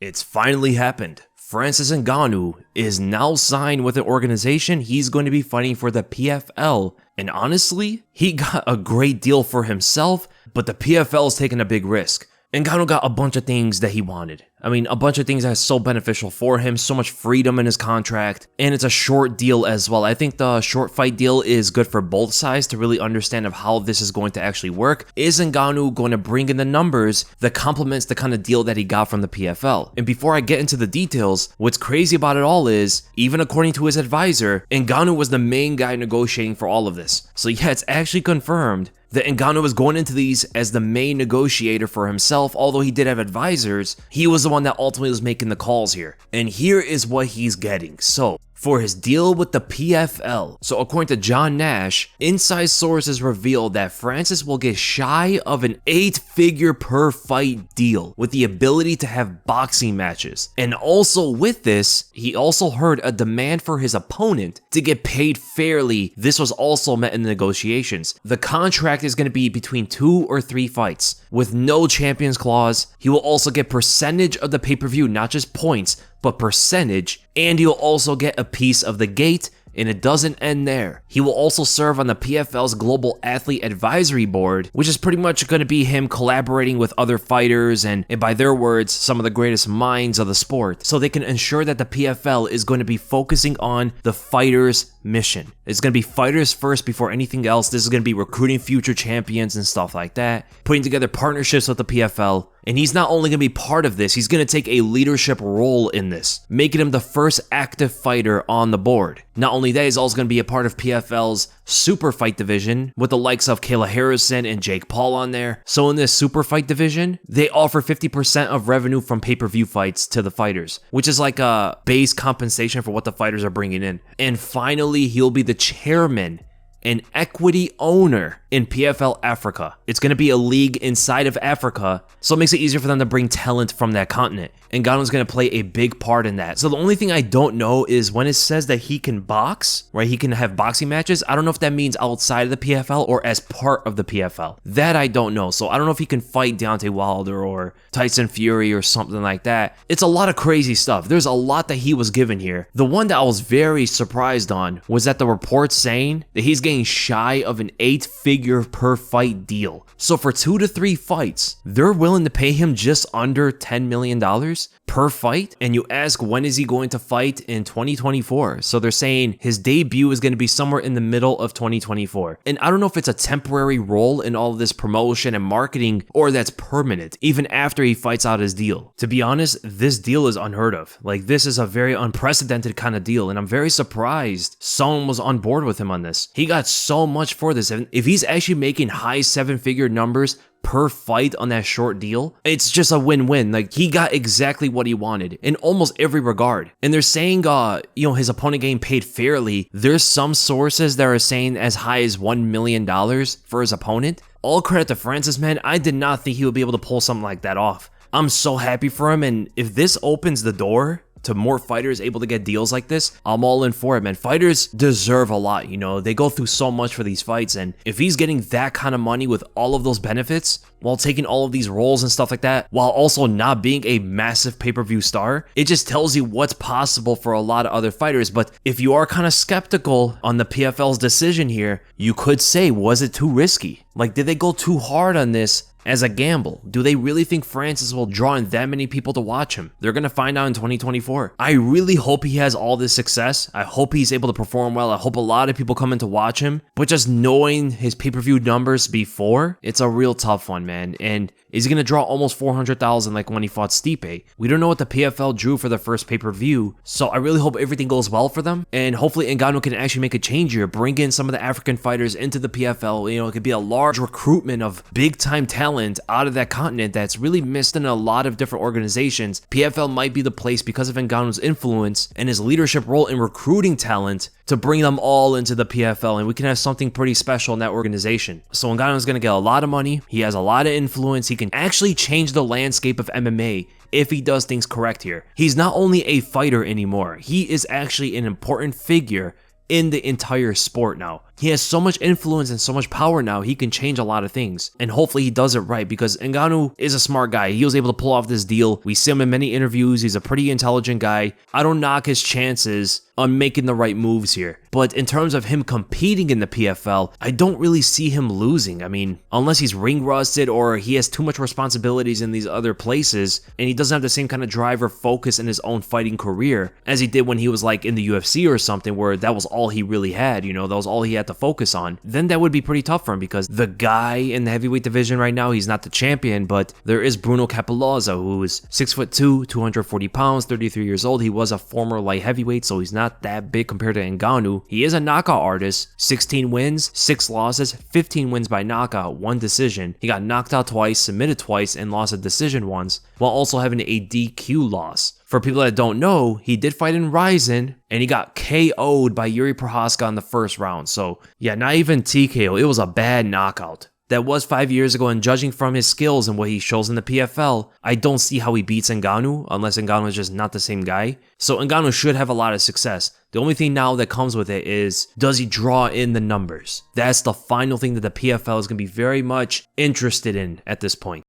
It's finally happened. Francis Ngannou is now signed with an organization. He's going to be fighting for the PFL. And honestly, he got a great deal for himself, but the PFL is taking a big risk. Ngannou got a bunch of things that he wanted. I mean, a bunch of things that's so beneficial for him, so much freedom in his contract, and it's a short deal as well. I think the short fight deal is good for both sides to really understand of how this is going to actually work. Is Ngannou going to bring in the numbers that complements the kind of deal that he got from the PFL? And before I get into the details, what's crazy about it all is, even according to his advisor, Ngannou was the main guy negotiating for all of this. So yeah, it's actually confirmed that Ngannou was going into these as the main negotiator for himself. Although he did have advisors, he was the one that ultimately was making the calls here. And here is what he's getting. So, for his deal with the PFL. So according to John Nash, inside sources revealed that Francis will get shy of an 8-figure per fight deal with the ability to have boxing matches. And also with this, he also heard a demand for his opponent to get paid fairly. This was also met in the negotiations. The contract is going to be between 2 or 3 fights with no champions clause. He will also get percentage of the pay-per-view, not just points, but percentage, and he'll also get a piece of the gate. And it doesn't end there. He will also serve on the PFL's Global Athlete Advisory Board, which is pretty much going to be him collaborating with other fighters and by their words, some of the greatest minds of the sport, so they can ensure that the PFL is going to be focusing on the fighter's mission. It's going to be fighters first before anything else. This is going to be recruiting future champions and stuff like that, putting together partnerships with the PFL. And he's not only going to be part of this, he's going to take a leadership role in this, making him the first active fighter on the board. Not only that, he's also going to be a part of PFL's super fight division with the likes of Kayla Harrison and Jake Paul on there. So in this super fight division, they offer 50% of revenue from pay-per-view fights to the fighters, which is like a base compensation for what the fighters are bringing in. And finally, he'll be the chairman and equity owner in PFL Africa. It's going to be a league inside of Africa, so it makes it easier for them to bring talent from that continent. And Ngannou's going to play a big part in that. So the only thing I don't know is when it says that he can box, right? He can have boxing matches. I don't know if that means outside of the PFL or as part of the PFL. That I don't know. So I don't know if he can fight Deontay Wilder or Tyson Fury or something like that. It's a lot of crazy stuff. There's a lot that he was given here. The one that I was very surprised on was that the reports saying that he's getting shy of an 8-figure per fight deal. So for 2 to 3 fights, they're willing to pay him just under $10 million per fight. And you ask, when is he going to fight? In 2024. So they're saying his debut is going to be somewhere in the middle of 2024. And I don't know if it's a temporary role in all of this promotion and marketing or that's permanent, even after he fights out his deal. To be honest, this deal is unheard of. Like, this is a very unprecedented kind of deal. And I'm very surprised someone was on board with him on this. He got so much for this. And if he's actually making high 7-figure numbers per fight on that short deal, it's just a win-win. Like, he got exactly what he wanted in almost every regard. And they're saying, his opponent getting paid fairly. There's some sources that are saying as high as $1 million for his opponent. All credit to Francis, man. I did not think he would be able to pull something like that off. I'm so happy for him. And if this opens the door to more fighters able to get deals like this, I'm all in for it, man. Fighters deserve a lot, they go through so much for these fights, and if he's getting that kind of money with all of those benefits while taking all of these roles and stuff like that, while also not being a massive pay-per-view star, it just tells you what's possible for a lot of other fighters. But if you are kind of skeptical on the PFL's decision here, you could say, was it too risky? Like, did they go too hard on this as a gamble? Do they really think Francis will draw in that many people to watch him? They're going to find out in 2024. I really hope he has all this success. I hope he's able to perform well. I hope a lot of people come in to watch him. But just knowing his pay-per-view numbers before, it's a real tough one, man. And is he going to draw almost 400,000 like when he fought Stipe? We don't know what the PFL drew for the first pay-per-view. So I really hope everything goes well for them. And hopefully Ngannou can actually make a change here. Bring in some of the African fighters into the PFL. It could be a large recruitment of big-time talent out of that continent that's really missed in a lot of different organizations. PFL might be the place because of Ngannou's influence and his leadership role in recruiting talent to bring them all into the PFL, and we can have something pretty special in that organization. So Ngannou is going to get a lot of money. He has a lot of influence. He can actually change the landscape of MMA if he does things correct here. He's not only a fighter anymore, he is actually an important figure in the entire sport now. he has so much influence and so much power now, he can change a lot of things. And hopefully he does it right, because Ngannou is a smart guy. He was able to pull off this deal. We see him in many interviews. He's a pretty intelligent guy. I don't knock his chances on making the right moves here. But in terms of him competing in the PFL, I don't really see him losing. I mean, unless he's ring rusted or he has too much responsibilities in these other places and he doesn't have the same kind of drive or focus in his own fighting career as he did when he was like in the UFC or something, where that was all he really had, you know, that was all he had to focus on, then that would be pretty tough for him, because the guy in the heavyweight division right now, he's not the champion, but there is Bruno Capelozza, who is 6'2", 240 pounds, 33 years old. He was a former light heavyweight, so he's not that big compared to Ngannou. He is a knockout artist, 16 wins, 6 losses, 15 wins by knockout, 1 decision. He got knocked out twice, submitted twice, and lost a decision once, while also having a DQ loss. For people that don't know, he did fight in Ryzen, and he got KO'd by Yuri Prohaska in the first round. So yeah, not even TKO, it was a bad knockout. That was 5 years ago, and judging from his skills and what he shows in the PFL, I don't see how he beats Ngannou, unless Ngannou is just not the same guy. So Ngannou should have a lot of success. The only thing now that comes with it is, does he draw in the numbers? That's the final thing that the PFL is going to be very much interested in at this point.